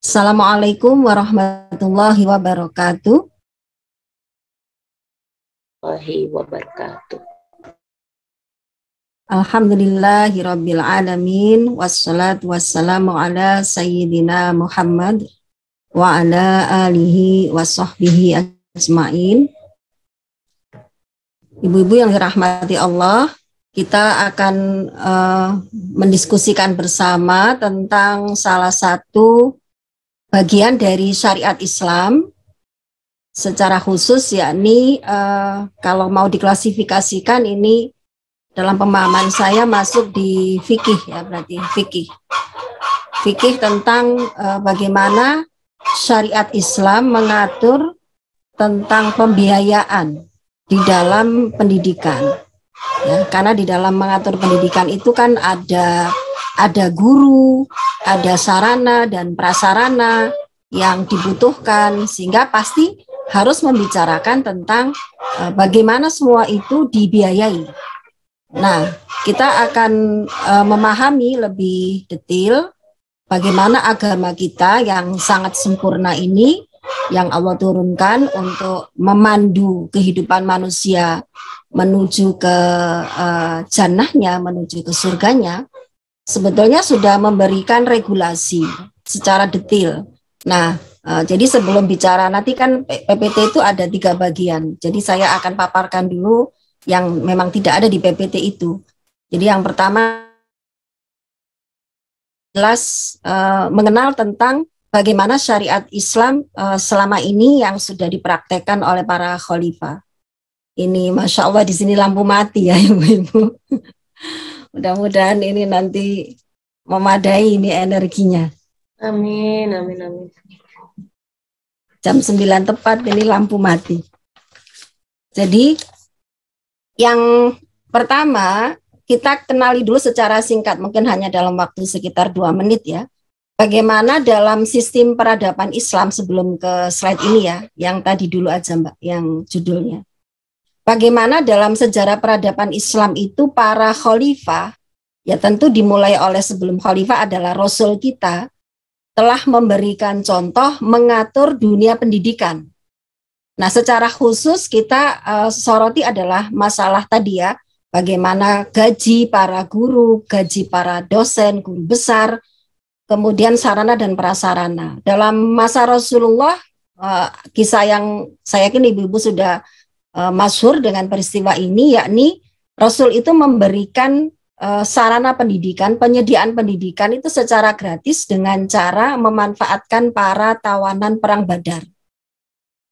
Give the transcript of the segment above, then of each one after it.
Assalamualaikum warahmatullahi wabarakatuh. Wabarakatuh. Alhamdulillahirabbil alamin wassalatu wassalamu ala sayyidina Muhammad wa ala alihi washabbihi ajmain. Ibu-ibu yang dirahmati Allah, kita akan mendiskusikan bersama tentang salah satu bagian dari syariat Islam secara khusus, yakni kalau mau diklasifikasikan ini dalam pemahaman saya masuk di fikih, ya, berarti fikih tentang bagaimana syariat Islam mengatur tentang pembiayaan di dalam pendidikan, ya, karena di dalam mengatur pendidikan itu kan ada guru, ada sarana dan prasarana yang dibutuhkan, sehingga pasti harus membicarakan tentang bagaimana semua itu dibiayai. Nah, kita akan memahami lebih detail bagaimana agama kita yang sangat sempurna ini, yang Allah turunkan untuk memandu kehidupan manusia menuju ke jannahnya, menuju ke surganya, sebetulnya sudah memberikan regulasi secara detail. Nah, jadi sebelum bicara, nanti kan PPT itu ada 3 bagian. Jadi saya akan paparkan dulu yang memang tidak ada di PPT itu. Jadi yang pertama jelas mengenal tentang bagaimana syariat Islam selama ini yang sudah dipraktekkan oleh para khalifah. Ini Masya Allah di sini lampu mati ya ibu-ibu. Mudah-mudahan ini nanti memadai ini energinya. Amin, amin, amin. Jam 9 tepat ini lampu mati. Jadi yang pertama kita kenali dulu secara singkat, mungkin hanya dalam waktu sekitar 2 menit ya. Bagaimana dalam sistem peradaban Islam sebelum ke slide ini ya, yang tadi dulu aja Mbak, yang judulnya. Bagaimana dalam sejarah peradaban Islam itu para khalifah, ya tentu dimulai oleh sebelum khalifah adalah Rasul kita, telah memberikan contoh mengatur dunia pendidikan. Nah, secara khusus kita soroti adalah masalah tadi ya, bagaimana gaji para guru, gaji para dosen, guru besar, kemudian sarana dan prasarana. Dalam masa Rasulullah, kisah yang saya yakin ibu-ibu sudah masyhur dengan peristiwa ini, yakni Rasul itu memberikan sarana pendidikan, penyediaan pendidikan itu secara gratis dengan cara memanfaatkan para tawanan perang Badar.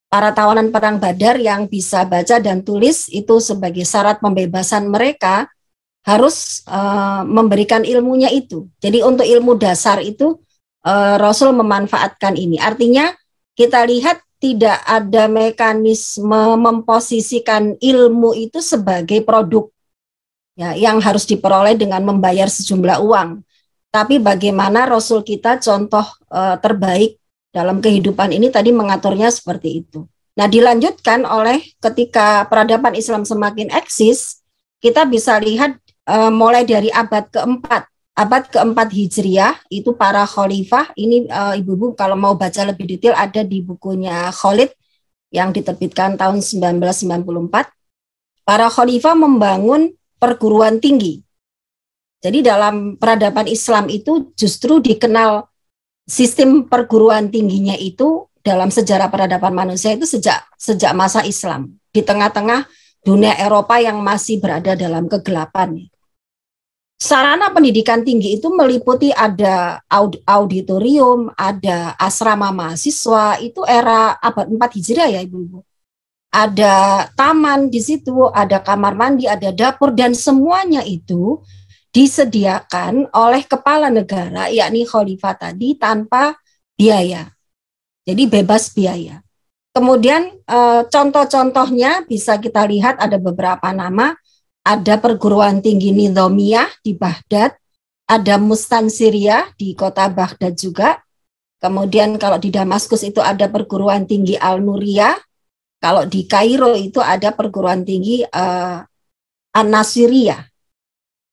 Para tawanan perang Badar yang bisa baca dan tulis itu sebagai syarat pembebasan mereka harus memberikan ilmunya itu. Jadi untuk ilmu dasar itu Rasul memanfaatkan ini. Artinya kita lihat tidak ada mekanisme memposisikan ilmu itu sebagai produk ya, yang harus diperoleh dengan membayar sejumlah uang. Tapi bagaimana Rasul kita contoh terbaik dalam kehidupan ini tadi mengaturnya seperti itu. Nah, dilanjutkan oleh ketika peradaban Islam semakin eksis, kita bisa lihat mulai dari abad keempat Hijriah, itu para khalifah, ini ibu-ibu kalau mau baca lebih detail ada di bukunya Khalid yang diterbitkan tahun 1994. Para khalifah membangun perguruan tinggi. Jadi dalam peradaban Islam itu justru dikenal sistem perguruan tingginya itu dalam sejarah peradaban manusia itu sejak masa Islam, di tengah-tengah dunia Eropa yang masih berada dalam kegelapan. Sarana pendidikan tinggi itu meliputi ada auditorium, ada asrama mahasiswa, itu era abad 4 Hijriah ya ibu-ibu. Ada taman di situ, ada kamar mandi, ada dapur, dan semuanya itu disediakan oleh kepala negara, yakni khalifah tadi, tanpa biaya. Jadi bebas biaya. Kemudian contoh-contohnya bisa kita lihat ada beberapa nama. Ada perguruan tinggi Nizamiyah di Baghdad, ada Mustansiriyah di kota Baghdad juga. Kemudian kalau di Damaskus itu ada perguruan tinggi Al-Nuriyah. Kalau di Kairo itu ada perguruan tinggi An-Nasiriyah.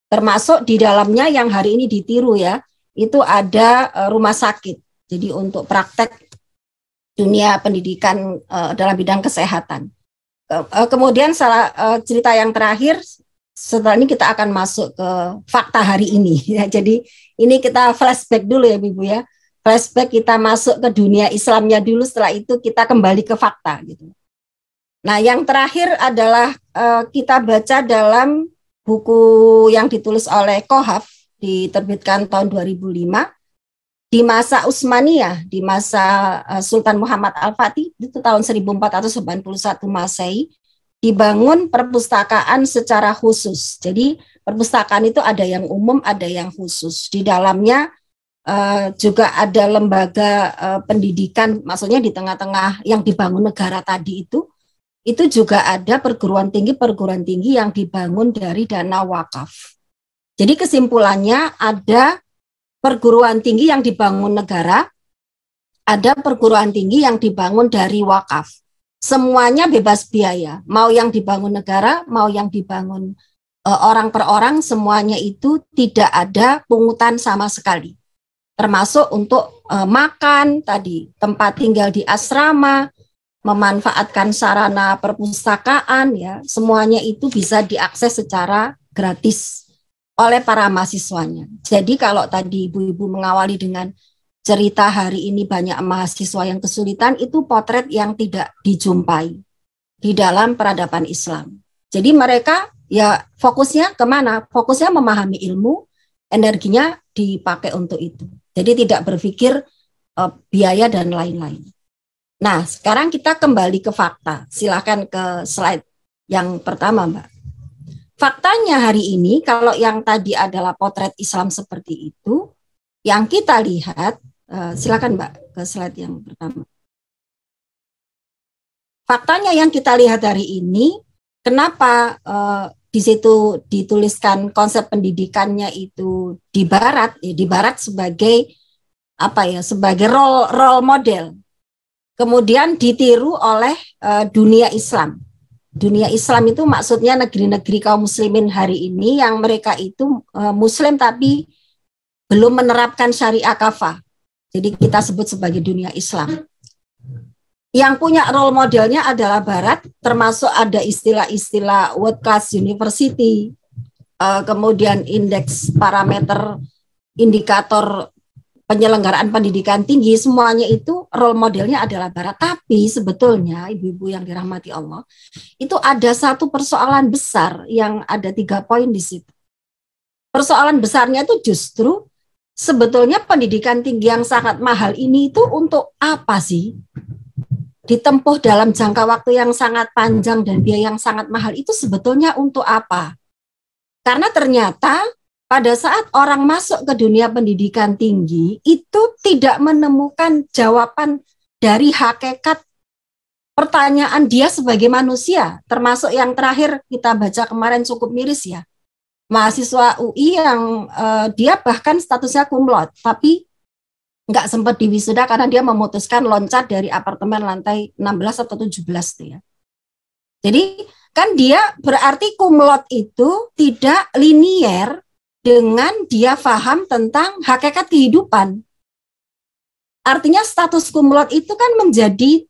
Termasuk di dalamnya yang hari ini ditiru ya, itu ada rumah sakit. Jadi untuk praktek dunia pendidikan dalam bidang kesehatan. Kemudian cerita yang terakhir, setelah ini kita akan masuk ke fakta hari ini. Ya, jadi ini kita flashback dulu ya Ibu ya. Flashback, kita masuk ke dunia Islamnya dulu, setelah itu kita kembali ke fakta gitu. Nah, yang terakhir adalah kita baca dalam buku yang ditulis oleh Kohaf, diterbitkan tahun 2005, di masa Utsmaniyah, di masa Sultan Muhammad Al-Fatih, itu tahun 1491 Masehi, dibangun perpustakaan secara khusus. Jadi perpustakaan itu ada yang umum, ada yang khusus. Di dalamnya juga ada lembaga pendidikan, maksudnya di tengah-tengah yang dibangun negara tadi itu juga ada perguruan tinggi yang dibangun dari dana wakaf. Jadi kesimpulannya ada perguruan tinggi yang dibangun negara, ada perguruan tinggi yang dibangun dari wakaf. Semuanya bebas biaya, mau yang dibangun negara, mau yang dibangun orang per orang, semuanya itu tidak ada pungutan sama sekali. Termasuk untuk makan tadi, tempat tinggal di asrama, memanfaatkan sarana perpustakaan, ya, semuanya itu bisa diakses secara gratis oleh para mahasiswanya. Jadi kalau tadi ibu-ibu mengawali dengan cerita hari ini banyak mahasiswa yang kesulitan, itu potret yang tidak dijumpai di dalam peradaban Islam. Jadi mereka ya fokusnya kemana? Fokusnya memahami ilmu, energinya dipakai untuk itu. Jadi tidak berpikir biaya dan lain-lain. Nah, sekarang kita kembali ke fakta. Silakan ke slide yang pertama, Mbak. Faktanya hari ini, kalau yang tadi adalah potret Islam seperti itu, yang kita lihat, silakan Mbak ke slide yang pertama. Faktanya yang kita lihat hari ini, kenapa di situ dituliskan konsep pendidikannya itu di Barat, ya di Barat sebagai apa ya, sebagai role model. Kemudian ditiru oleh dunia Islam. Dunia Islam itu maksudnya negeri-negeri kaum muslimin hari ini yang mereka itu muslim tapi belum menerapkan syariah kafah. Jadi kita sebut sebagai dunia Islam. Yang punya role modelnya adalah Barat, termasuk ada istilah-istilah world class university, kemudian indeks parameter indikator penyelenggaraan pendidikan tinggi, semuanya itu role modelnya adalah Barat. Tapi sebetulnya ibu-ibu yang dirahmati Allah, itu ada satu persoalan besar yang ada 3 poin di situ. Persoalan besarnya itu justru sebetulnya pendidikan tinggi yang sangat mahal ini itu untuk apa sih? Ditempuh dalam jangka waktu yang sangat panjang dan biaya yang sangat mahal itu sebetulnya untuk apa? Karena ternyata pada saat orang masuk ke dunia pendidikan tinggi, itu tidak menemukan jawaban dari hakikat pertanyaan dia sebagai manusia. Termasuk yang terakhir kita baca kemarin cukup miris ya. Mahasiswa UI yang dia bahkan statusnya cum laude, tapi nggak sempat diwisuda karena dia memutuskan loncat dari apartemen lantai 16 atau 17 tuh ya. Jadi kan dia berarti cum laude itu tidak linier dengan dia paham tentang hakikat kehidupan. Artinya status cum laude itu kan menjadi,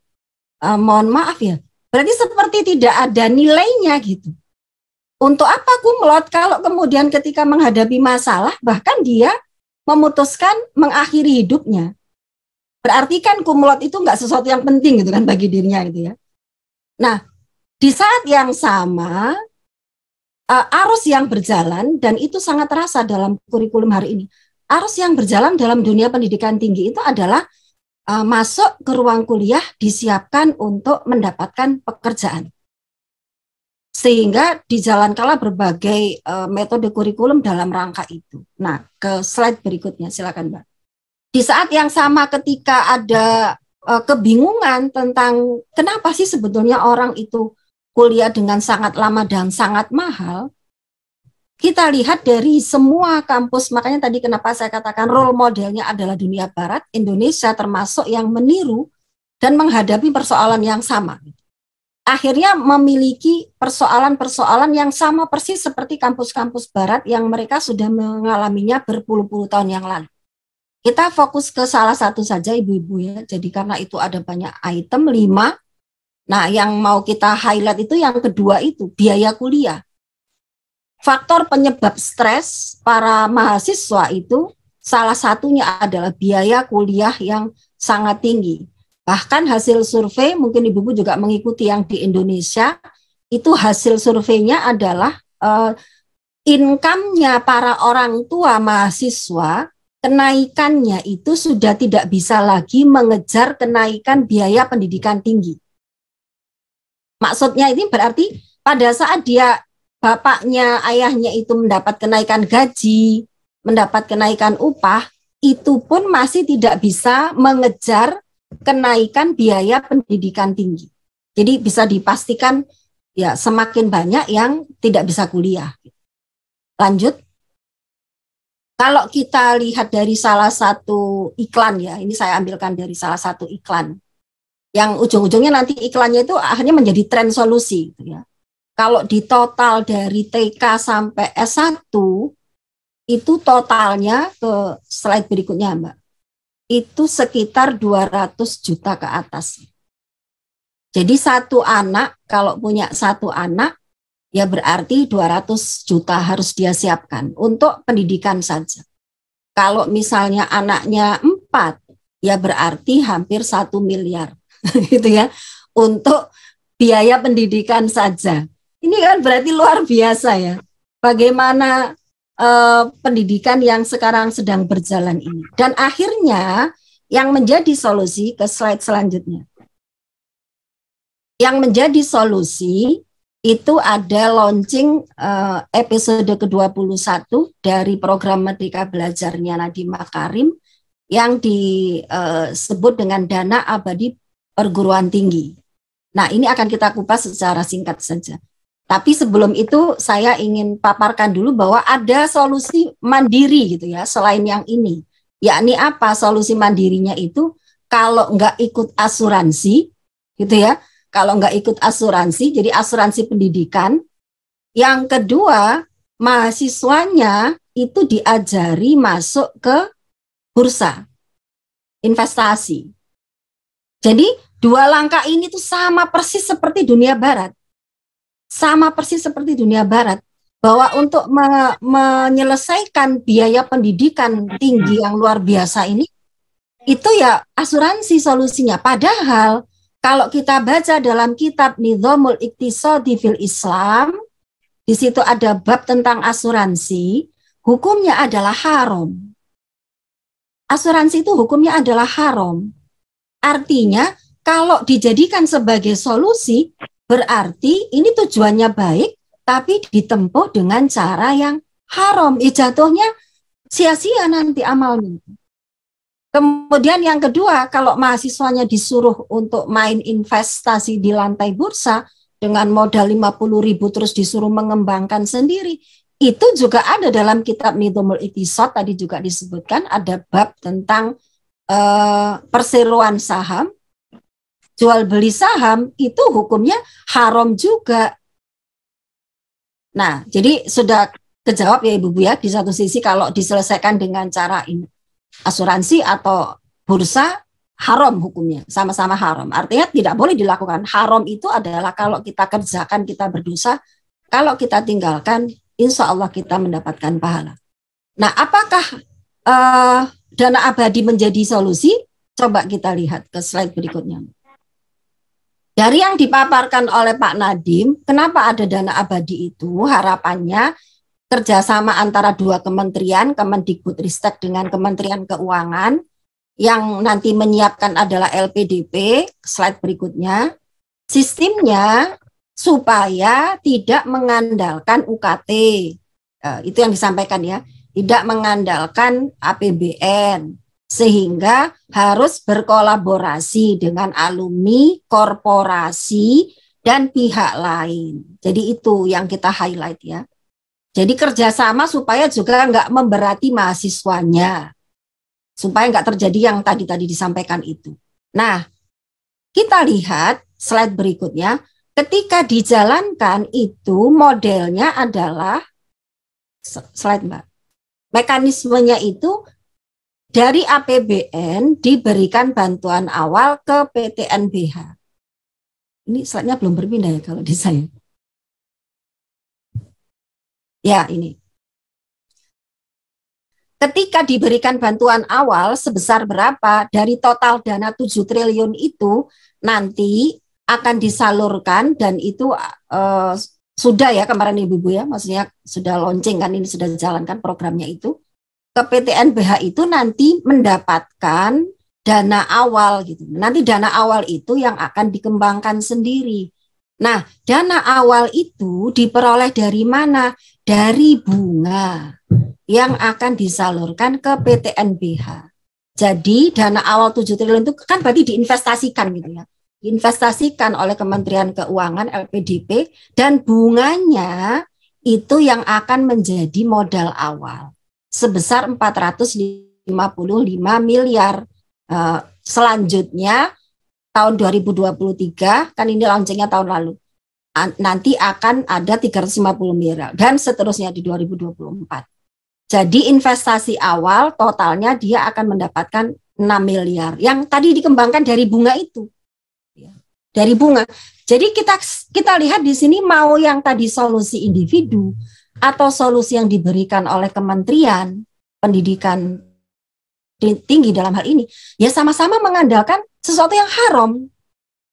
mohon maaf ya, berarti seperti tidak ada nilainya gitu. Untuk apa cum laude kalau kemudian ketika menghadapi masalah, bahkan dia memutuskan mengakhiri hidupnya. Berarti kan cum laude itu nggak sesuatu yang penting gitu kan bagi dirinya gitu ya. Nah, di saat yang sama, arus yang berjalan, dan itu sangat terasa dalam kurikulum hari ini, arus yang berjalan dalam dunia pendidikan tinggi itu adalah masuk ke ruang kuliah disiapkan untuk mendapatkan pekerjaan. Sehingga dijalankanlah berbagai metode kurikulum dalam rangka itu. Nah, ke slide berikutnya, silakan Mbak. Di saat yang sama ketika ada kebingungan tentang kenapa sih sebetulnya orang itu kuliah dengan sangat lama dan sangat mahal, kita lihat dari semua kampus, makanya tadi kenapa saya katakan role modelnya adalah dunia Barat, Indonesia termasuk yang meniru dan menghadapi persoalan yang sama. Akhirnya memiliki persoalan-persoalan yang sama persis seperti kampus-kampus Barat yang mereka sudah mengalaminya berpuluh-puluh tahun yang lalu. Kita fokus ke salah satu saja ibu-ibu ya. Jadi karena itu ada banyak item 5. Nah, yang mau kita highlight itu yang kedua itu biaya kuliah. Faktor penyebab stres para mahasiswa itu salah satunya adalah biaya kuliah yang sangat tinggi. Bahkan hasil survei, mungkin ibu-ibu juga mengikuti yang di Indonesia, itu hasil surveinya adalah income-nya para orang tua mahasiswa, kenaikannya itu sudah tidak bisa lagi mengejar kenaikan biaya pendidikan tinggi. Maksudnya ini berarti pada saat dia, bapaknya, ayahnya itu mendapat kenaikan gaji, mendapat kenaikan upah, itu pun masih tidak bisa mengejar kenaikan biaya pendidikan tinggi. Jadi bisa dipastikan ya semakin banyak yang tidak bisa kuliah. Lanjut. Kalau kita lihat dari salah satu iklan ya, ini saya ambilkan dari salah satu iklan. Yang ujung-ujungnya nanti iklannya itu akhirnya menjadi tren solusi. Gitu ya. Kalau di total dari TK sampai S1, itu totalnya ke slide berikutnya Mbak, itu sekitar 200 juta ke atas. Jadi satu anak, kalau punya satu anak, ya berarti 200 juta harus dia siapkan untuk pendidikan saja. Kalau misalnya anaknya 4, ya berarti hampir 1 miliar gitu ya, untuk biaya pendidikan saja. Ini kan berarti luar biasa ya, bagaimana pendidikan yang sekarang sedang berjalan ini. Dan akhirnya yang menjadi solusi, ke slide selanjutnya. Yang menjadi solusi itu ada launching episode ke-21 dari program Merdeka Belajarnya Nadiem Makarim yang disebut dengan Dana Abadi Perguruan Tinggi. Nah, ini akan kita kupas secara singkat saja. Tapi sebelum itu saya ingin paparkan dulu bahwa ada solusi mandiri gitu ya, selain yang ini. Yakni apa solusi mandirinya itu? Kalau nggak ikut asuransi gitu ya, kalau nggak ikut asuransi, jadi asuransi pendidikan. Yang kedua, mahasiswanya itu diajari masuk ke bursa, investasi. Jadi dua langkah ini tuh sama persis seperti dunia barat. Sama persis seperti dunia barat, bahwa untuk menyelesaikan biaya pendidikan tinggi yang luar biasa ini, itu ya asuransi solusinya. Padahal kalau kita baca dalam kitab Nizamul Iqtisadi fil Islam, di situ ada bab tentang asuransi, hukumnya adalah haram. Asuransi itu hukumnya adalah haram. Artinya kalau dijadikan sebagai solusi, berarti ini tujuannya baik, tapi ditempuh dengan cara yang haram. Jatuhnya sia-sia nanti amalnya. Kemudian yang kedua, kalau mahasiswanya disuruh untuk main investasi di lantai bursa dengan modal 50.000 terus disuruh mengembangkan sendiri, itu juga ada dalam kitab Nizamul Iqtisad, tadi juga disebutkan ada bab tentang perseroan saham. Jual beli saham itu hukumnya haram juga. Nah, jadi sudah kejawab ya Ibu ya, di satu sisi kalau diselesaikan dengan cara ini, asuransi atau bursa haram hukumnya, sama-sama haram. Artinya tidak boleh dilakukan. Haram itu adalah kalau kita kerjakan kita berdosa, kalau kita tinggalkan insya Allah kita mendapatkan pahala. Nah, apakah dana abadi menjadi solusi? Coba kita lihat ke slide berikutnya. Dari yang dipaparkan oleh Pak Nadiem, kenapa ada dana abadi itu? Harapannya kerjasama antara dua kementerian, Kemendikbudristek dengan Kementerian Keuangan, yang nanti menyiapkan adalah LPDP, slide berikutnya. Sistemnya supaya tidak mengandalkan UKT, itu yang disampaikan ya, tidak mengandalkan APBN, sehingga harus berkolaborasi dengan alumni, korporasi, dan pihak lain. Jadi itu yang kita highlight ya. Jadi kerjasama supaya juga nggak memberati mahasiswanya, supaya nggak terjadi yang tadi disampaikan itu. Nah, kita lihat slide berikutnya. Ketika dijalankan itu modelnya adalah, slide Mbak, mekanismenya itu dari APBN diberikan bantuan awal ke PTNBH. Ini slide-nya belum berpindah ya kalau di saya. Ya, ini. Ketika diberikan bantuan awal sebesar berapa dari total dana 7 triliun itu nanti akan disalurkan dan itu sudah ya kemarin Ibu-Ibu ya, maksudnya sudah launching kan, ini sudah dijalankan programnya itu. Ke PTNBH itu nanti mendapatkan dana awal gitu. Nanti dana awal itu yang akan dikembangkan sendiri. Nah, dana awal itu diperoleh dari mana? Dari bunga yang akan disalurkan ke PTNBH. Jadi dana awal 7 triliun itu kan berarti diinvestasikan gitu ya. Diinvestasikan oleh Kementerian Keuangan LPDP dan bunganya itu yang akan menjadi modal awal sebesar 455 miliar. Selanjutnya tahun 2023 kan ini launchingnya tahun lalu. Nanti akan ada 350 miliar dan seterusnya di 2024. Jadi investasi awal totalnya dia akan mendapatkan 6 miliar yang tadi dikembangkan dari bunga itu. Dari bunga. Jadi kita lihat di sini mau yang tadi solusi individu atau solusi yang diberikan oleh Kementerian Pendidikan tinggi dalam hal ini, ya sama-sama mengandalkan sesuatu yang haram.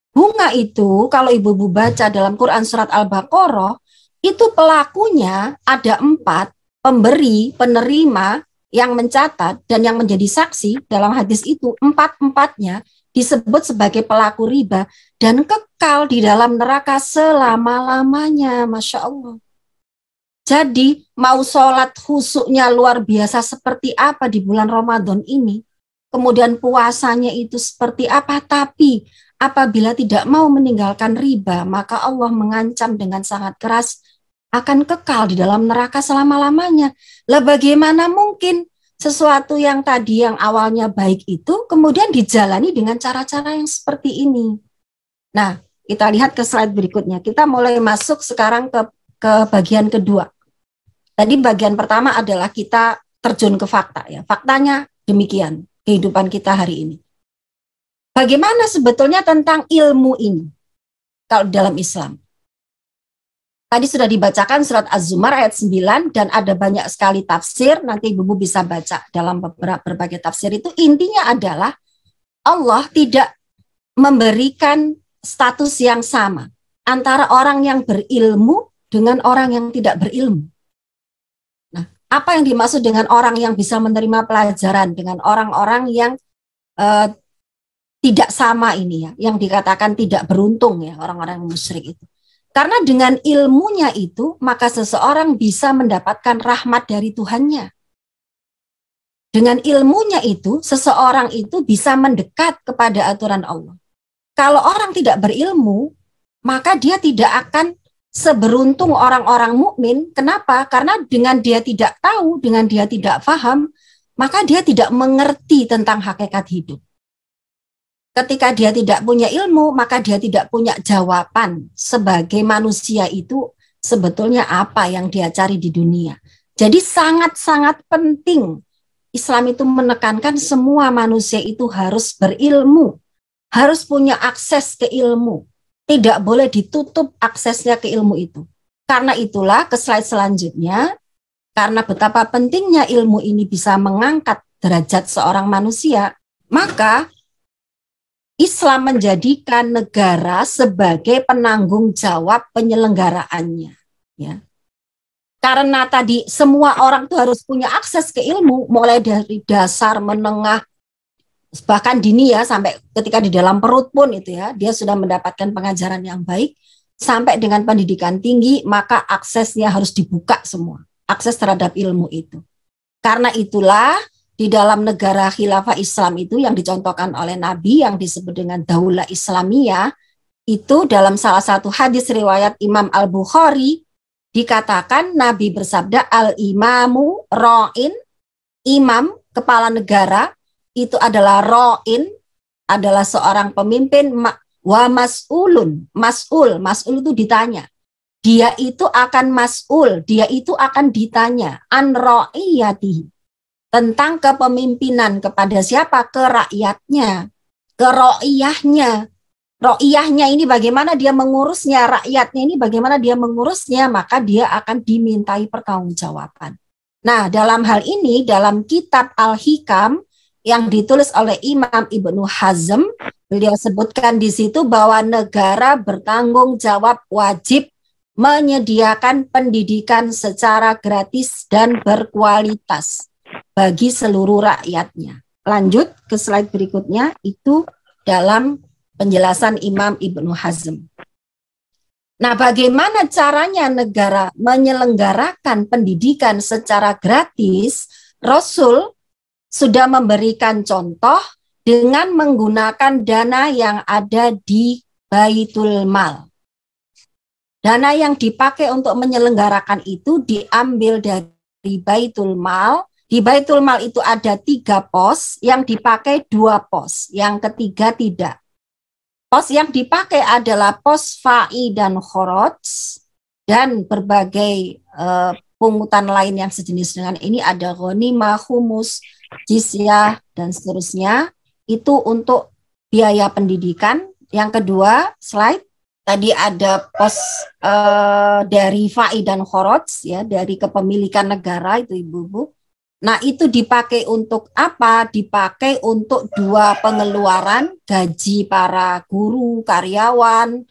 Bunga itu kalau ibu-ibu baca dalam Quran surat Al-Baqarah, itu pelakunya ada 4, pemberi, penerima, yang mencatat, dan yang menjadi saksi dalam hadis itu, 4-empatnya disebut sebagai pelaku riba dan kekal di dalam neraka selama-lamanya. Masya Allah. Jadi mau sholat khusyuknya luar biasa seperti apa di bulan Ramadan ini, kemudian puasanya itu seperti apa, tapi apabila tidak mau meninggalkan riba, maka Allah mengancam dengan sangat keras akan kekal di dalam neraka selama-lamanya. Lah bagaimana mungkin sesuatu yang tadi yang awalnya baik itu kemudian dijalani dengan cara-cara yang seperti ini? Nah, kita lihat ke slide berikutnya. Kita mulai masuk sekarang ke bagian kedua. Tadi bagian pertama adalah kita terjun ke fakta ya. Faktanya demikian kehidupan kita hari ini. Bagaimana sebetulnya tentang ilmu ini kalau dalam Islam? Tadi sudah dibacakan surat Az-Zumar ayat 9 dan ada banyak sekali tafsir, nanti Ibu bisa baca dalam berbagai tafsir itu. Intinya adalah Allah tidak memberikan status yang sama antara orang yang berilmu dengan orang yang tidak berilmu. Apa yang dimaksud dengan orang yang bisa menerima pelajaran dengan orang-orang yang tidak sama ini ya, yang dikatakan tidak beruntung ya, orang-orang musyrik itu. Karena dengan ilmunya itu, maka seseorang bisa mendapatkan rahmat dari Tuhannya. Dengan ilmunya itu, seseorang itu bisa mendekat kepada aturan Allah. Kalau orang tidak berilmu, maka dia tidak akan seberuntung orang-orang mukmin. Kenapa? Karena dengan dia tidak tahu, dengan dia tidak paham, maka dia tidak mengerti tentang hakikat hidup. Ketika dia tidak punya ilmu, maka dia tidak punya jawaban sebagai manusia itu sebetulnya apa yang dia cari di dunia. Jadi sangat-sangat penting Islam itu menekankan semua manusia itu harus berilmu, harus punya akses ke ilmu. Tidak boleh ditutup aksesnya ke ilmu itu. Karena itulah ke slide selanjutnya, karena betapa pentingnya ilmu ini bisa mengangkat derajat seorang manusia, maka Islam menjadikan negara sebagai penanggung jawab penyelenggaraannya. Ya. Karena tadi semua orang itu harus punya akses ke ilmu, mulai dari dasar, menengah, bahkan dini ya, sampai ketika di dalam perut pun itu ya, dia sudah mendapatkan pengajaran yang baik, sampai dengan pendidikan tinggi, maka aksesnya harus dibuka semua, akses terhadap ilmu itu. Karena itulah di dalam negara khilafah Islam itu yang dicontohkan oleh Nabi yang disebut dengan Daulah Islamiyah, itu dalam salah satu hadis riwayat Imam Al-Bukhari dikatakan Nabi bersabda, al-imamu ra'in, imam kepala negara itu adalah ra'in, adalah seorang pemimpin, wa mas'ulun, mas'ul itu ditanya. Dia itu akan mas'ul, dia itu akan ditanya an ra'iyatihi, tentang kepemimpinan kepada siapa? Ke rakyatnya, ke ro'iyahnya. Ro'iyahnya ini bagaimana dia mengurusnya, rakyatnya ini bagaimana dia mengurusnya, maka dia akan dimintai pertanggungjawaban. Nah, dalam hal ini, dalam kitab Al-Hikam yang ditulis oleh Imam Ibnu Hazm, beliau sebutkan di situ bahwa negara bertanggung jawab wajib menyediakan pendidikan secara gratis dan berkualitas bagi seluruh rakyatnya. Lanjut ke slide berikutnya, itu dalam penjelasan Imam Ibnu Hazm. Nah, bagaimana caranya negara menyelenggarakan pendidikan secara gratis? Rasul sudah memberikan contoh dengan menggunakan dana yang ada di Baitul Mal. Dana yang dipakai untuk menyelenggarakan itu diambil dari Baitul Mal. Di Baitul Mal itu ada 3 pos, yang dipakai 2 pos, yang ketiga tidak. Pos yang dipakai adalah pos fa'i dan khoroj, dan berbagai pungutan lain yang sejenis dengan ini, ada ghanimah, humus, jizyah, dan seterusnya. Itu untuk biaya pendidikan. Yang kedua, slide. Tadi ada pos dari fa'i dan khoroj, ya, dari kepemilikan negara, itu ibu-ibu. Nah, itu dipakai untuk apa? Dipakai untuk 2 pengeluaran, gaji para guru, karyawan,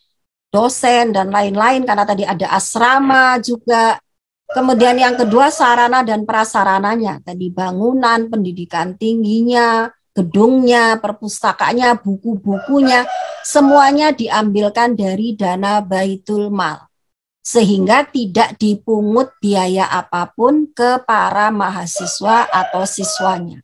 dosen, dan lain-lain, karena tadi ada asrama juga. Kemudian yang kedua, sarana dan prasarananya, tadi bangunan, pendidikan tingginya, gedungnya, perpustakaannya, buku-bukunya, semuanya diambilkan dari dana Baitul Mal, sehingga tidak dipungut biaya apapun ke para mahasiswa atau siswanya.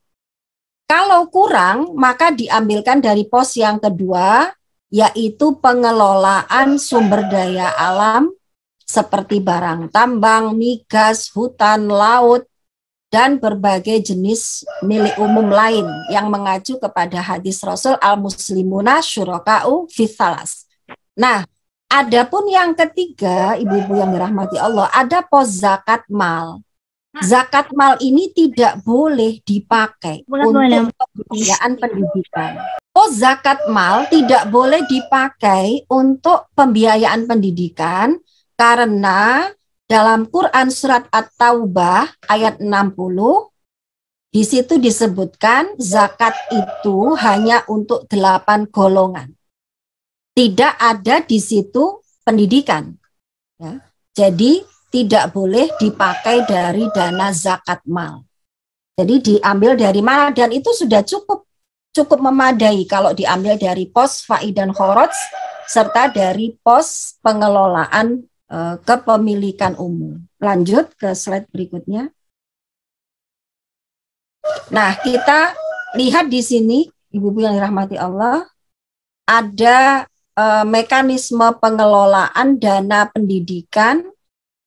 Kalau kurang, maka diambilkan dari pos yang kedua, yaitu pengelolaan sumber daya alam seperti barang tambang, migas, hutan, laut, dan berbagai jenis milik umum lain yang mengacu kepada hadis Rasul al-muslimuna syuraka'u fitsalas. Nah, adapun yang ketiga, ibu-ibu yang dirahmati Allah, ada pos zakat mal. Zakat mal ini tidak boleh dipakai untuk pembiayaan pendidikan. Pos zakat mal tidak boleh dipakai untuk pembiayaan pendidikan karena dalam Quran surat At-Taubah ayat 60, di situ disebutkan zakat itu hanya untuk 8 golongan. Tidak ada di situ pendidikan. Ya. Jadi tidak boleh dipakai dari dana zakat mal. Jadi diambil dari mana, dan itu sudah cukup memadai kalau diambil dari pos fa'i dan khoroj serta dari pos pengelolaan kepemilikan umum. Lanjut ke slide berikutnya. Nah, kita lihat di sini, ibu-ibu yang dirahmati Allah, ada mekanisme pengelolaan dana pendidikan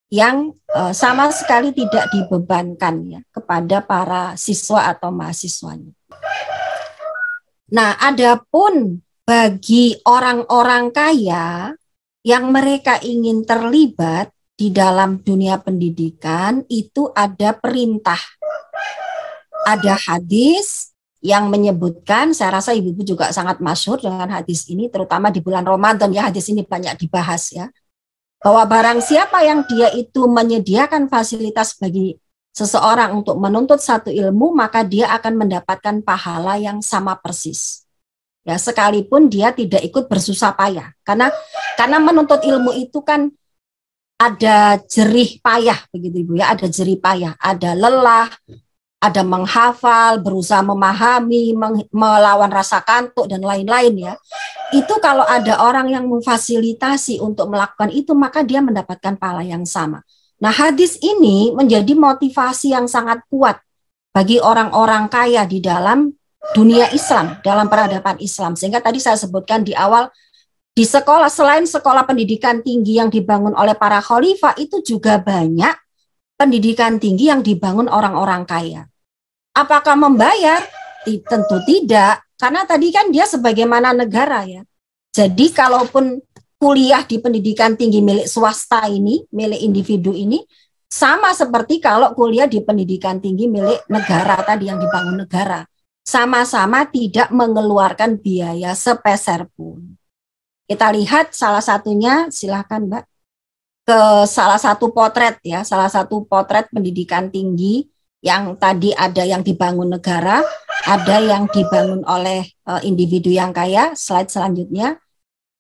yang sama sekali tidak dibebankan, ya, kepada para siswa atau mahasiswanya. Nah, adapun bagi orang-orang kaya yang mereka ingin terlibat di dalam dunia pendidikan, itu ada perintah. Ada hadis yang menyebutkan, saya rasa ibu-ibu juga sangat masyhur dengan hadis ini, terutama di bulan Ramadan, ya, hadis ini banyak dibahas, ya, bahwa barang siapa yang dia itu menyediakan fasilitas bagi seseorang untuk menuntut satu ilmu, maka dia akan mendapatkan pahala yang sama persis. Ya, sekalipun dia tidak ikut bersusah payah, karena menuntut ilmu itu kan ada jerih payah, begitu ibu, ya, ada jerih payah, ada lelah, ada menghafal, berusaha memahami, melawan rasa kantuk dan lain-lain, ya. Itu kalau ada orang yang memfasilitasi untuk melakukan itu, maka dia mendapatkan pahala yang sama. Nah, hadis ini menjadi motivasi yang sangat kuat bagi orang-orang kaya di dalam dunia Islam, dalam peradaban Islam. Sehingga tadi saya sebutkan di awal, di sekolah, selain sekolah pendidikan tinggi yang dibangun oleh para khalifah, itu juga banyak pendidikan tinggi yang dibangun orang-orang kaya. Apakah membayar? Tentu tidak, karena tadi kan dia sebagaimana negara, ya. Jadi kalaupun kuliah di pendidikan tinggi milik swasta ini, milik individu ini, Sama seperti kalau kuliah di pendidikan tinggi milik negara tadi yang dibangun negara. Sama-sama tidak mengeluarkan biaya sepeser pun. Kita lihat salah satunya, silakan Mbak, ke salah satu potret ya, salah satu potret pendidikan tinggi yang tadi ada yang dibangun negara, ada yang dibangun oleh individu yang kaya. Slide selanjutnya.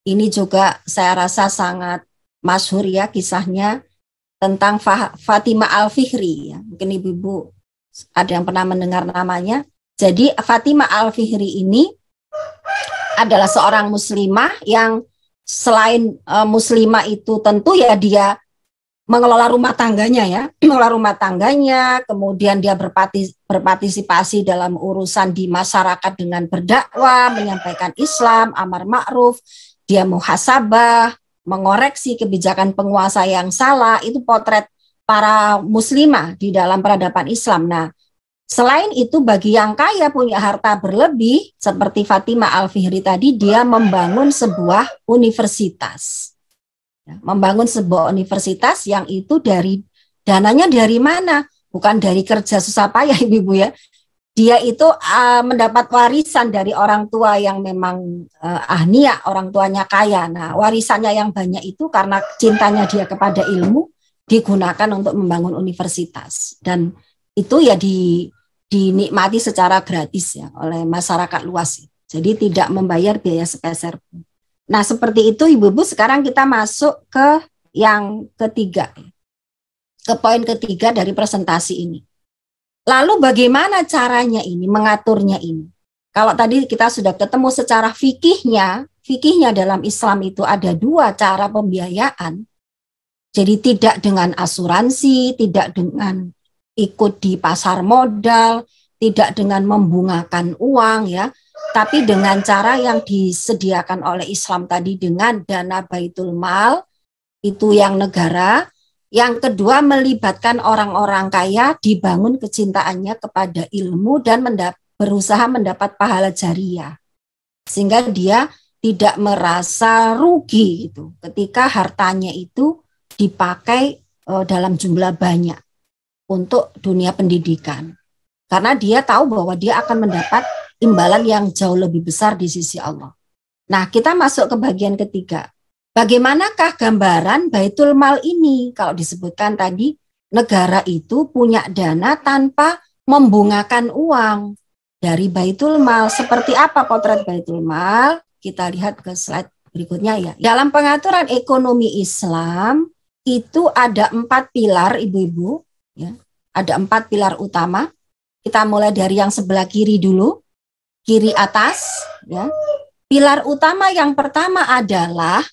Ini juga saya rasa sangat masyhur ya kisahnya tentang Fatimah Al-Fihri ya. Mungkin ibu-ibu ada yang pernah mendengar namanya. Jadi Fatimah Al-Fihri ini adalah seorang muslimah yang selain muslimah itu tentu ya dia mengelola rumah tangganya ya, mengelola rumah tangganya, kemudian dia berpartisipasi dalam urusan di masyarakat dengan berdakwah, menyampaikan Islam, amar ma'ruf, dia muhasabah, mengoreksi kebijakan penguasa yang salah. Itu potret para muslimah di dalam peradaban Islam. Nah, selain itu bagi yang kaya punya harta berlebih seperti Fatimah Al-Fihri tadi, dia membangun sebuah universitas. Membangun sebuah universitas yang itu dari dananya dari mana? Bukan dari kerja susah payah ibu-ibu ya. Dia itu mendapat warisan dari orang tua yang memang ahniya, orang tuanya kaya. Nah, warisannya yang banyak itu karena cintanya dia kepada ilmu digunakan untuk membangun universitas. Dan itu ya dinikmati secara gratis ya oleh masyarakat luas. Jadi tidak membayar biaya sepeser pun. Nah, seperti itu ibu-ibu. Sekarang kita masuk ke yang ketiga. Ke poin ketiga dari presentasi ini. Lalu bagaimana caranya ini, mengaturnya ini? Kalau tadi kita sudah ketemu secara fikihnya dalam Islam itu ada dua cara pembiayaan. Jadi tidak dengan asuransi, tidak dengan ikut di pasar modal, tidak dengan membungakan uang ya, tapi dengan cara yang disediakan oleh Islam tadi dengan dana Baitul Mal, itu yang negara. Yang kedua melibatkan orang-orang kaya, dibangun kecintaannya kepada ilmu dan berusaha mendapat pahala jariah. Sehingga dia tidak merasa rugi gitu, ketika hartanya itu dipakai dalam jumlah banyak untuk dunia pendidikan. Karena dia tahu bahwa dia akan mendapat imbalan yang jauh lebih besar di sisi Allah. Nah, kita masuk ke bagian ketiga. Bagaimanakah gambaran Baitul Mal ini? Kalau disebutkan tadi, negara itu punya dana tanpa membungakan uang dari Baitul Mal. Seperti apa potret Baitul Mal? Kita lihat ke slide berikutnya ya. Dalam pengaturan ekonomi Islam, itu ada 4 pilar, ibu-ibu. Ya. Ada 4 pilar utama. Kita mulai dari yang sebelah kiri dulu. Kiri atas. Ya. Pilar utama yang pertama adalah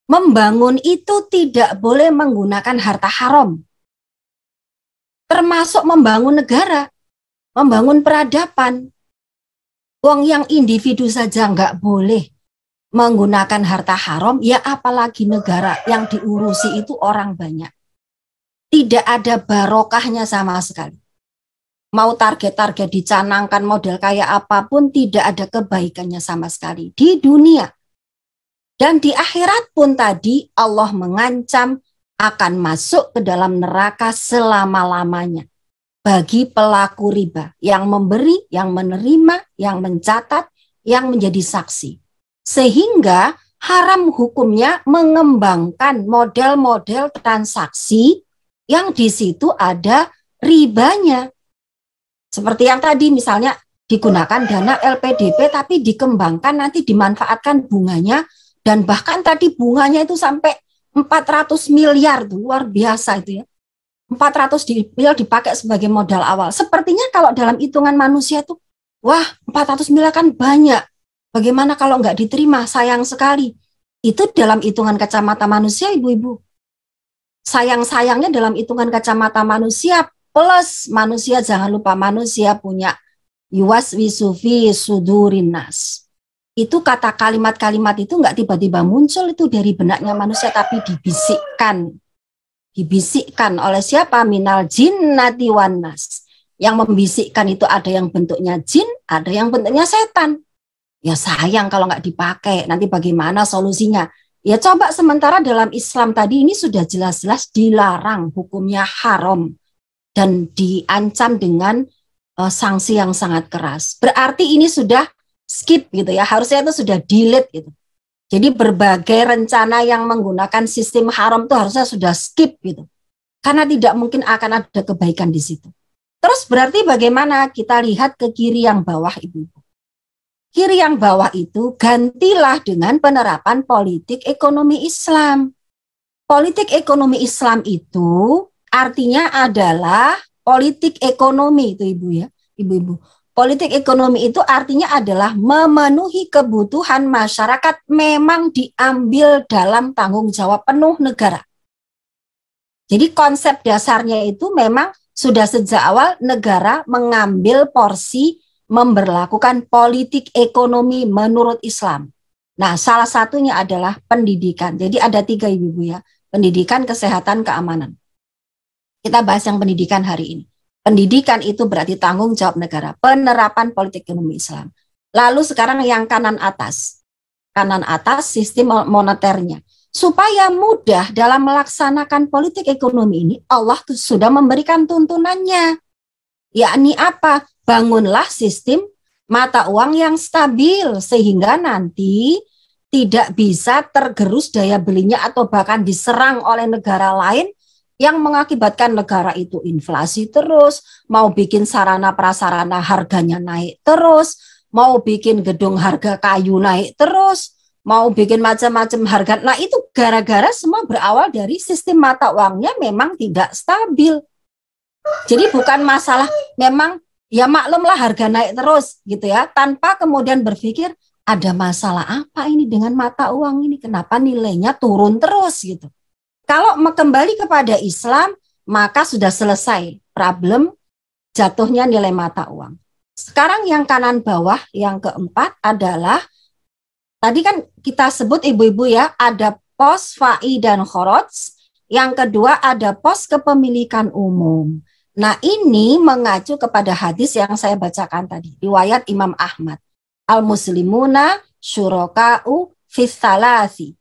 membangun itu tidak boleh menggunakan harta haram. Termasuk membangun negara, membangun peradaban. Wong yang individu saja nggak boleh menggunakan harta haram, ya apalagi negara yang diurusi itu orang banyak. Tidak ada barokahnya sama sekali. Mau target-target dicanangkan model kayak apapun, tidak ada kebaikannya sama sekali di dunia. Dan di akhirat pun tadi Allah mengancam akan masuk ke dalam neraka selama-lamanya bagi pelaku riba yang memberi, yang menerima, yang mencatat, yang menjadi saksi. Sehingga haram hukumnya mengembangkan model-model transaksi yang di situ ada ribanya. Seperti yang tadi misalnya digunakan dana LPDP tapi dikembangkan nanti dimanfaatkan bunganya. Dan bahkan tadi bunganya itu sampai 400 miliar, tuh luar biasa itu ya. 400 miliar dipakai sebagai modal awal. Sepertinya kalau dalam hitungan manusia itu, wah 400 miliar kan banyak. Bagaimana kalau nggak diterima? Sayang sekali. Itu dalam hitungan kacamata manusia, ibu-ibu. Sayang-sayangnya dalam hitungan kacamata manusia, plus manusia, jangan lupa manusia punya yuwaswisu fi sudurin nas. Itu kata kalimat-kalimat itu nggak tiba-tiba muncul itu dari benaknya manusia, tapi dibisikkan oleh siapa? Minal jinnati wan nas. Yang membisikkan itu ada yang bentuknya jin, ada yang bentuknya setan. Ya sayang kalau nggak dipakai, nanti bagaimana solusinya? Ya coba sementara dalam Islam tadi ini sudah jelas-jelas dilarang, hukumnya haram dan diancam dengan sanksi yang sangat keras. Berarti ini sudah skip gitu ya, harusnya itu sudah delete gitu. Jadi berbagai rencana yang menggunakan sistem haram itu harusnya sudah skip gitu. Karena tidak mungkin akan ada kebaikan di situ. Terus berarti bagaimana? Kita lihat ke kiri yang bawah, Ibu-ibu. Kiri yang bawah itu gantilah dengan penerapan politik ekonomi Islam. Politik ekonomi Islam itu artinya adalah politik ekonomi itu Ibu ya, Ibu-ibu. Politik ekonomi itu artinya adalah memenuhi kebutuhan masyarakat memang diambil dalam tanggung jawab penuh negara. Jadi konsep dasarnya itu memang sudah sejak awal negara mengambil porsi memberlakukan politik ekonomi menurut Islam. Nah, salah satunya adalah pendidikan. Jadi ada 3 Ibu ya, pendidikan, kesehatan, keamanan. Kita bahas yang pendidikan hari ini. Pendidikan itu berarti tanggung jawab negara, penerapan politik ekonomi Islam. Lalu sekarang yang kanan atas sistem moneternya. Supaya mudah dalam melaksanakan politik ekonomi ini, Allah sudah memberikan tuntunannya. Yakni apa? Bangunlah sistem mata uang yang stabil sehingga nanti tidak bisa tergerus daya belinya atau bahkan diserang oleh negara lain yang mengakibatkan negara itu inflasi terus, mau bikin sarana prasarana harganya naik terus, mau bikin gedung harga kayu naik terus, mau bikin macam-macam harga. Nah itu gara-gara semua berawal dari sistem mata uangnya memang tidak stabil. Jadi bukan masalah memang ya maklumlah harga naik terus gitu ya, tanpa kemudian berpikir ada masalah apa ini dengan mata uang ini, kenapa nilainya turun terus gitu. Kalau kembali kepada Islam, maka sudah selesai problem jatuhnya nilai mata uang. Sekarang yang kanan bawah, yang keempat adalah, tadi kan kita sebut Ibu-ibu ya, ada pos fai dan khoroj, yang kedua ada pos kepemilikan umum. Nah ini mengacu kepada hadis yang saya bacakan tadi, riwayat Imam Ahmad. Al-muslimuna syuraka'u fis-salasi.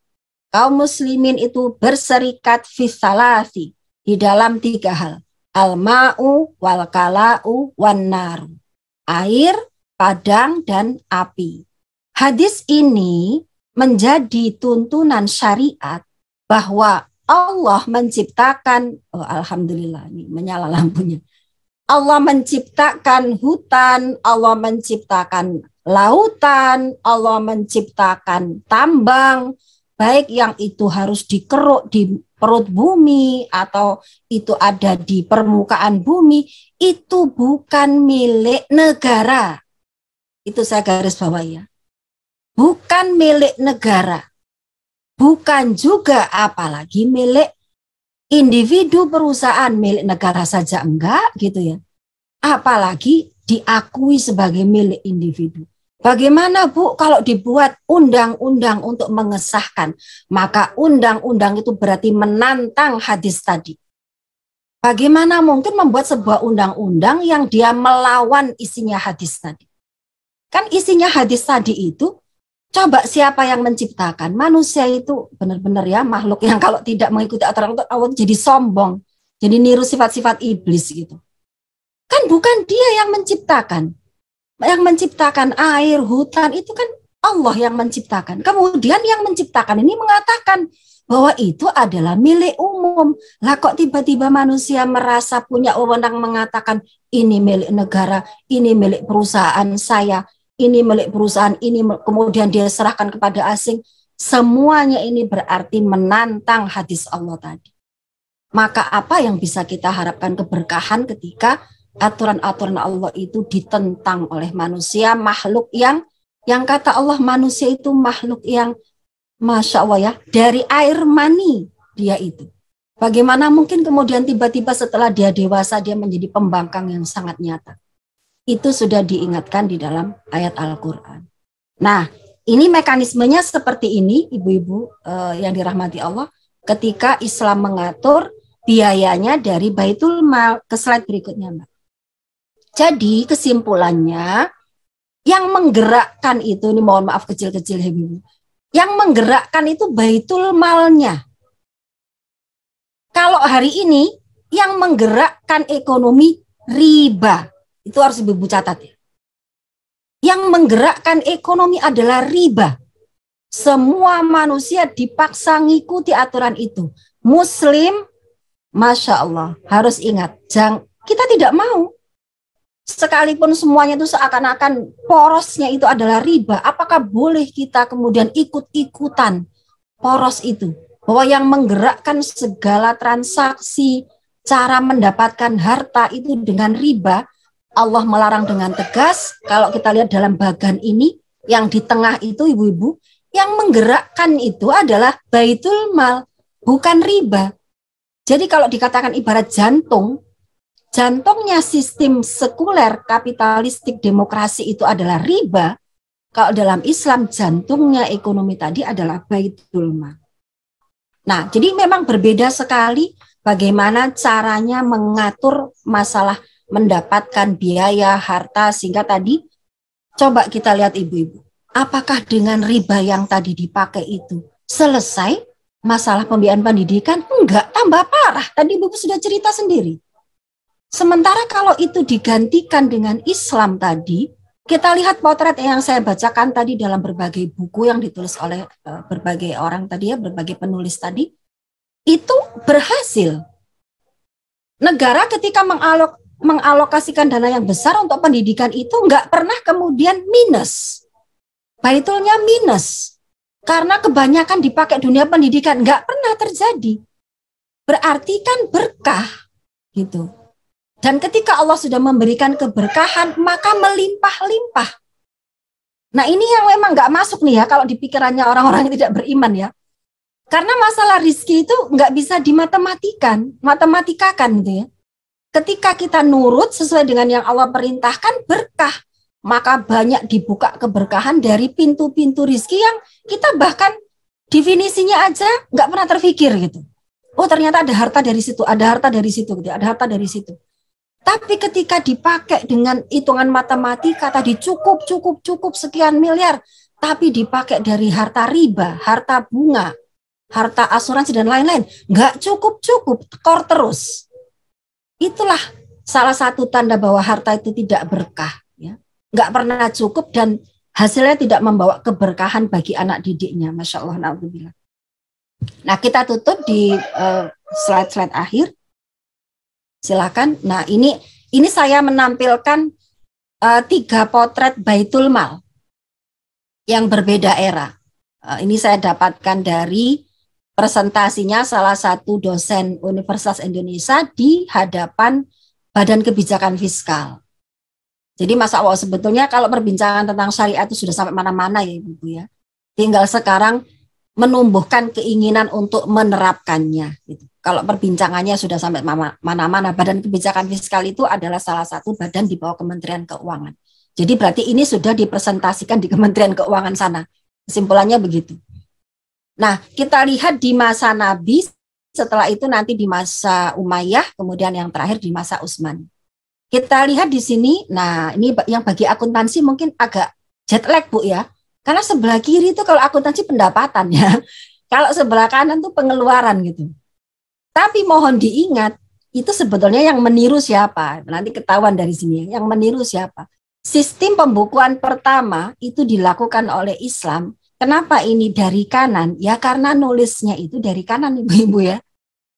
Kaum muslimin itu berserikat fis-salasi di dalam 3 hal. Al-ma'u wal kala'u wan naru. Air, padang, dan api. Hadis ini menjadi tuntunan syariat bahwa Allah menciptakan, alhamdulillah ini menyala lampunya. Allah menciptakan hutan, Allah menciptakan lautan, Allah menciptakan tambang, baik yang itu harus dikeruk di perut bumi atau itu ada di permukaan bumi, itu bukan milik negara. Itu saya garis bawahi ya. Bukan milik negara. Bukan juga apalagi milik individu perusahaan, milik negara saja enggak gitu ya. Apalagi diakui sebagai milik individu. Bagaimana Bu kalau dibuat undang-undang untuk mengesahkan? Maka undang-undang itu berarti menantang hadis tadi. Bagaimana mungkin membuat sebuah undang-undang yang dia melawan isinya hadis tadi? Kan isinya hadis tadi itu, coba siapa yang menciptakan? Manusia itu benar-benar ya makhluk yang kalau tidak mengikuti aturan Allah jadi sombong, jadi niru sifat-sifat iblis gitu. Kan bukan dia yang menciptakan. Yang menciptakan air, hutan itu kan Allah yang menciptakan. Kemudian yang menciptakan ini mengatakan bahwa itu adalah milik umum. Lah kok tiba-tiba manusia merasa punya wewenang mengatakan ini milik negara, ini milik perusahaan saya, ini milik perusahaan ini, kemudian dia serahkan kepada asing. Semuanya ini berarti menantang hadis Allah tadi. Maka apa yang bisa kita harapkan keberkahan ketika aturan-aturan Allah itu ditentang oleh manusia, makhluk yang kata Allah manusia itu makhluk yang Masya Allah ya, dari air mani dia itu. Bagaimana mungkin kemudian tiba-tiba setelah dia dewasa dia menjadi pembangkang yang sangat nyata. Itu sudah diingatkan di dalam ayat Al-Quran. Nah, ini mekanismenya seperti ini, ibu-ibu yang dirahmati Allah, ketika Islam mengatur biayanya dari Baitul Mal. Ke slide berikutnya, Mbak. Jadi kesimpulannya, yang menggerakkan itu, ini mohon maaf kecil-kecil, ibu, Yang menggerakkan itu baitul malnya. Kalau hari ini yang menggerakkan ekonomi riba. Itu harus Ibu catat ya. Yang menggerakkan ekonomi adalah riba. Semua manusia dipaksa ngikuti aturan itu. Muslim, Masya Allah, harus ingat, kita tidak mau. Sekalipun semuanya itu seakan-akan porosnya itu adalah riba, apakah boleh kita kemudian ikut-ikutan poros itu? Bahwa yang menggerakkan segala transaksi, cara mendapatkan harta itu dengan riba, Allah melarang dengan tegas. Kalau kita lihat dalam bagan ini, yang di tengah itu ibu-ibu, yang menggerakkan itu adalah baitul mal, bukan riba. Jadi kalau dikatakan ibarat jantungnya sistem sekuler kapitalistik demokrasi itu adalah riba. Kalau dalam Islam jantungnya ekonomi tadi adalah baitul mal. Nah, jadi memang berbeda sekali bagaimana caranya mengatur masalah mendapatkan biaya, harta, sehingga tadi coba kita lihat ibu-ibu. Apakah dengan riba yang tadi dipakai itu selesai masalah pembiayaan pendidikan? Enggak, tambah parah. Tadi ibu sudah cerita sendiri. Sementara kalau itu digantikan dengan Islam tadi, kita lihat potret yang saya bacakan tadi dalam berbagai buku yang ditulis oleh berbagai orang tadi ya, berbagai penulis tadi, itu berhasil. Negara ketika mengalokasikan dana yang besar untuk pendidikan itu enggak pernah kemudian minus. Baitulnya minus. Karena kebanyakan dipakai dunia pendidikan, enggak pernah terjadi. Berarti kan berkah gitu. Dan ketika Allah sudah memberikan keberkahan, maka melimpah-limpah. Nah ini yang memang nggak masuk nih ya, kalau di pikirannya orang-orang yang tidak beriman ya. Karena masalah rizki itu nggak bisa matematikakan gitu ya. Ketika kita nurut sesuai dengan yang Allah perintahkan, berkah. Maka banyak dibuka keberkahan dari pintu-pintu rizki yang kita bahkan definisinya aja nggak pernah terpikir gitu. Oh ternyata ada harta dari situ, ada harta dari situ, gitu, ada harta dari situ. Tapi ketika dipakai dengan hitungan matematika tadi cukup sekian miliar, tapi dipakai dari harta riba, harta bunga, harta asuransi dan lain-lain, nggak cukup, tekor terus. Itulah salah satu tanda bahwa harta itu tidak berkah, ya, nggak pernah cukup dan hasilnya tidak membawa keberkahan bagi anak didiknya. Masya Allah, na'udzubillah. Nah kita tutup di slide-slide akhir. Silakan. Nah, ini saya menampilkan 3 potret Baitul Mal yang berbeda era. Ini saya dapatkan dari presentasinya salah satu dosen Universitas Indonesia di hadapan Badan Kebijakan Fiskal. Jadi Mas Allah, sebetulnya kalau perbincangan tentang syariat itu sudah sampai mana-mana ya Ibu ya. Tinggal sekarang menumbuhkan keinginan untuk menerapkannya. Gitu. Kalau perbincangannya sudah sampai mana-mana, Badan Kebijakan Fiskal itu adalah salah satu badan di bawah Kementerian Keuangan. Jadi berarti ini sudah dipresentasikan di Kementerian Keuangan sana. Kesimpulannya begitu. Nah, kita lihat di masa Nabi, setelah itu nanti di masa Umayyah, kemudian yang terakhir di masa Utsman. Kita lihat di sini, nah ini yang bagi akuntansi mungkin agak jet lag Bu ya. Karena sebelah kiri itu kalau akuntansi pendapatan ya. Kalau sebelah kanan itu pengeluaran gitu. Tapi mohon diingat, itu sebetulnya yang meniru siapa? Nanti ketahuan dari sini, yang meniru siapa? Sistem pembukuan pertama itu dilakukan oleh Islam. Kenapa ini dari kanan? Ya karena nulisnya itu dari kanan Ibu-ibu ya.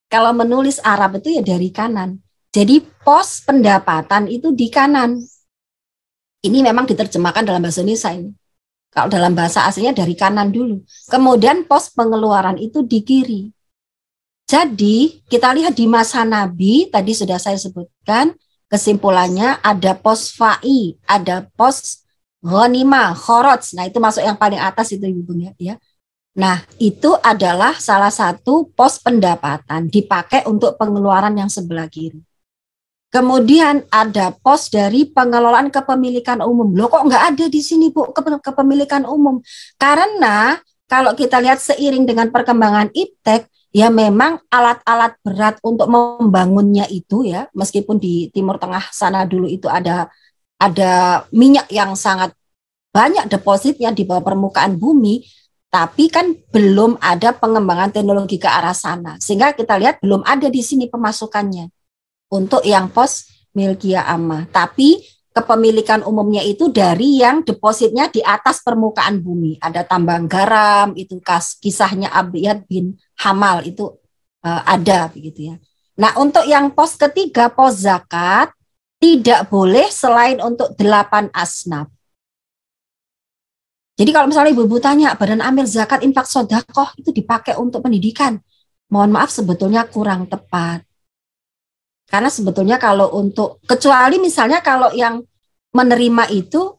Kalau menulis Arab itu ya dari kanan. Jadi pos pendapatan itu di kanan. Ini memang diterjemahkan dalam bahasa Indonesia ini. Kalau dalam bahasa aslinya dari kanan dulu. Kemudian pos pengeluaran itu di kiri. Jadi kita lihat di masa Nabi, tadi sudah saya sebutkan, kesimpulannya ada pos fa'i, ada pos ghanimah, khoroj. Nah itu masuk yang paling atas itu Ibu ya. Nah itu adalah salah satu pos pendapatan dipakai untuk pengeluaran yang sebelah kiri. Kemudian ada pos dari pengelolaan kepemilikan umum. Loh kok nggak ada di sini Bu kepemilikan umum? Karena kalau kita lihat seiring dengan perkembangan iptek, ya memang alat-alat berat untuk membangunnya itu ya, meskipun di Timur Tengah sana dulu itu ada minyak yang sangat banyak depositnya di bawah permukaan bumi, Tapi kan belum ada pengembangan teknologi ke arah sana. Sehingga kita lihat belum ada di sini pemasukannya untuk yang pos milkiyah ammah. Tapi kepemilikan umumnya itu dari yang depositnya di atas permukaan bumi. Ada tambang garam, itu kisahnya Abiyad bin Hamal itu ada begitu ya. Nah, untuk yang pos ketiga, pos zakat, tidak boleh selain untuk 8 asnaf. Jadi kalau misalnya ibu-ibu tanya, badan amil zakat infak sodakoh itu dipakai untuk pendidikan. Mohon maaf sebetulnya kurang tepat. Karena sebetulnya kalau untuk, kecuali misalnya kalau yang menerima itu,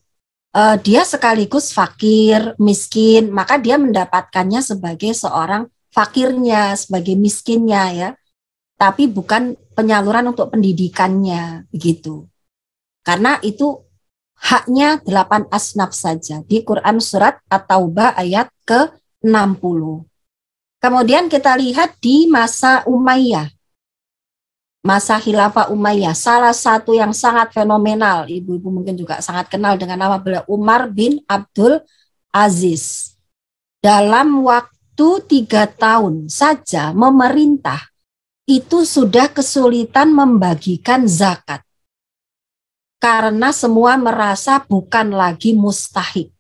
dia sekaligus fakir, miskin, maka dia mendapatkannya sebagai seorang fakirnya, sebagai miskinnya ya. Tapi bukan penyaluran untuk pendidikannya, begitu. Karena itu haknya 8 asnaf saja di Quran surat At-Taubah ayat ke-60. Kemudian kita lihat di masa Umayyah, masa Khilafah Umayyah, salah satu yang sangat fenomenal, ibu-ibu mungkin juga sangat kenal dengan nama beliau, Umar bin Abdul Aziz. Dalam waktu 3 tahun saja memerintah, itu sudah kesulitan membagikan zakat. Karena semua merasa bukan lagi mustahik.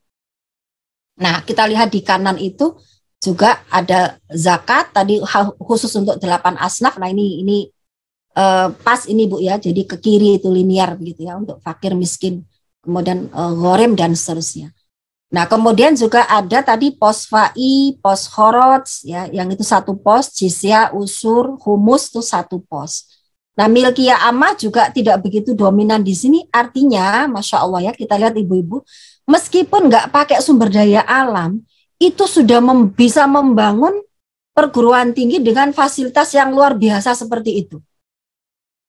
Nah, kita lihat di kanan itu juga ada zakat, tadi khusus untuk 8 asnaf. Nah, ini pas ini Bu ya, jadi ke kiri itu linear begitu ya, untuk fakir, miskin, kemudian gharem dan seterusnya. Nah, kemudian juga ada tadi pos fa'i, pos khoroj, ya, yang itu 1 pos, jizyah, usur, humus itu 1 pos. Nah, milkiyah ammah juga tidak begitu dominan di sini. Artinya, Masya Allah ya, kita lihat ibu-ibu, meskipun nggak pakai sumber daya alam, itu sudah bisa membangun perguruan tinggi dengan fasilitas yang luar biasa seperti itu.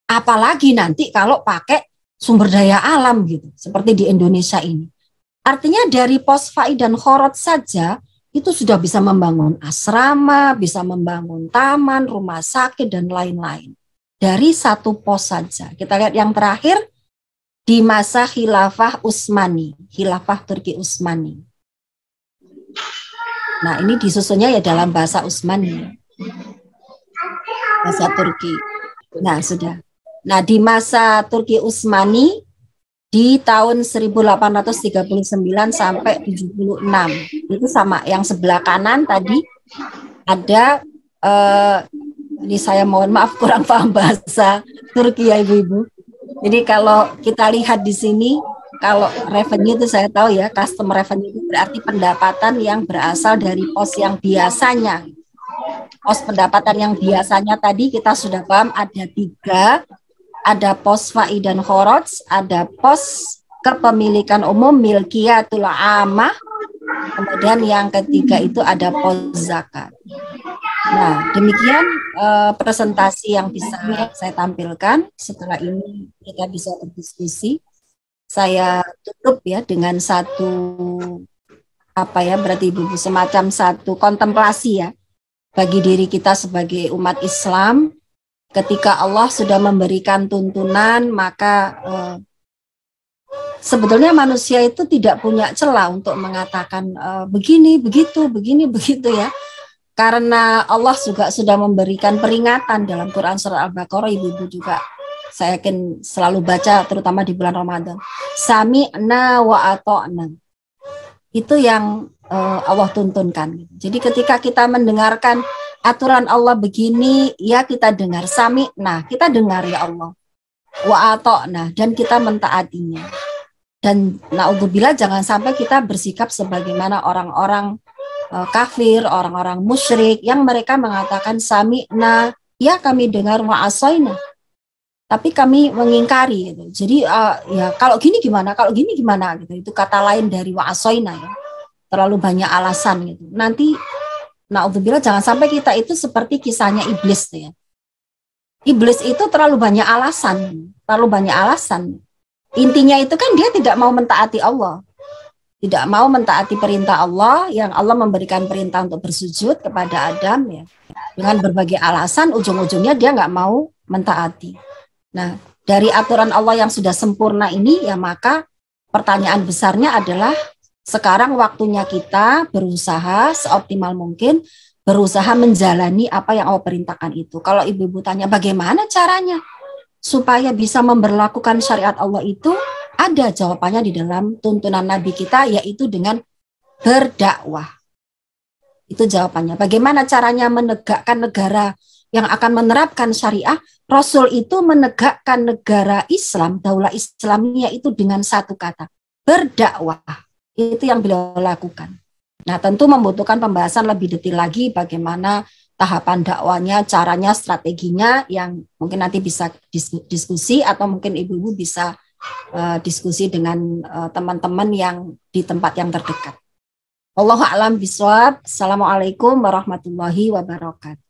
Apalagi nanti kalau pakai sumber daya alam gitu, seperti di Indonesia ini. Artinya dari pos fa'i dan khorot saja, itu sudah bisa membangun asrama, bisa membangun taman, rumah sakit, dan lain-lain. Dari 1 pos saja. Kita lihat yang terakhir di masa Khilafah Utsmani, Khilafah Turki Utsmani. Nah, ini disusunnya ya dalam bahasa Utsmani, bahasa Turki. Nah, sudah. Nah, di masa Turki Utsmani di tahun 1839 sampai 76. Itu sama yang sebelah kanan tadi ada ini saya mohon maaf kurang paham bahasa Turki ya ibu-ibu. Jadi kalau kita lihat di sini, kalau revenue itu saya tahu ya, custom revenue itu berarti pendapatan yang berasal dari pos yang biasanya. Pos pendapatan yang biasanya tadi kita sudah paham ada 3, ada pos fa'i dan khoroj, ada pos kepemilikan umum milkiyatul ammah, kemudian yang ketiga itu ada pos zakat. Nah, demikian presentasi yang bisa saya tampilkan. Setelah ini kita bisa berdiskusi. Saya tutup ya dengan satu berarti ibu-ibu semacam satu kontemplasi ya bagi diri kita sebagai umat Islam. Ketika Allah sudah memberikan tuntunan, maka sebetulnya manusia itu tidak punya celah untuk mengatakan begini, begitu ya. Karena Allah juga sudah memberikan peringatan dalam Quran surah Al-Baqarah, ibu-ibu juga saya yakin selalu baca terutama di bulan Ramadan. Sami'na wa ata'na. Itu yang Allah tuntunkan. Jadi ketika kita mendengarkan aturan Allah begini, ya kita dengar. Sami'na, kita dengar ya Allah. Wa ata'na, dan kita mentaatinya. Dan na'udzubillah jangan sampai kita bersikap sebagaimana orang-orang kafir, orang-orang musyrik yang mereka mengatakan sami'na, ya kami dengar, wa asaina, tapi kami mengingkari gitu. Jadi ya kalau gini gimana, kalau gini gimana gitu. Itu kata lain dari wa asaina ya. Terlalu banyak alasan gitu. Nanti na'udzubillah jangan sampai kita itu seperti kisahnya iblis tuh ya. Iblis itu terlalu banyak alasan, Intinya itu kan dia tidak mau mentaati Allah. Tidak mau mentaati perintah Allah yang Allah memberikan perintah untuk bersujud kepada Adam ya. Dengan berbagai alasan ujung-ujungnya dia nggak mau mentaati. Nah, dari aturan Allah yang sudah sempurna ini ya maka pertanyaan besarnya adalah Sekarang waktunya kita berusaha seoptimal mungkin, berusaha menjalani apa yang Allah perintahkan itu. Kalau ibu-ibu tanya bagaimana caranya supaya bisa memberlakukan syariat Allah itu, ada jawabannya di dalam tuntunan Nabi kita, yaitu dengan berdakwah. Itu jawabannya. Bagaimana caranya menegakkan negara yang akan menerapkan syariah? Rasul itu menegakkan negara Islam, daulah Islamiyah itu dengan satu kata, berdakwah. Itu yang beliau lakukan. Nah, tentu membutuhkan pembahasan lebih detail lagi bagaimana tahapan dakwanya, caranya, strateginya, yang mungkin nanti bisa diskusi atau mungkin ibu-ibu bisa diskusi dengan teman-teman yang di tempat yang terdekat. Wallahu a'lam bishawab. Assalamualaikum warahmatullahi wabarakatuh.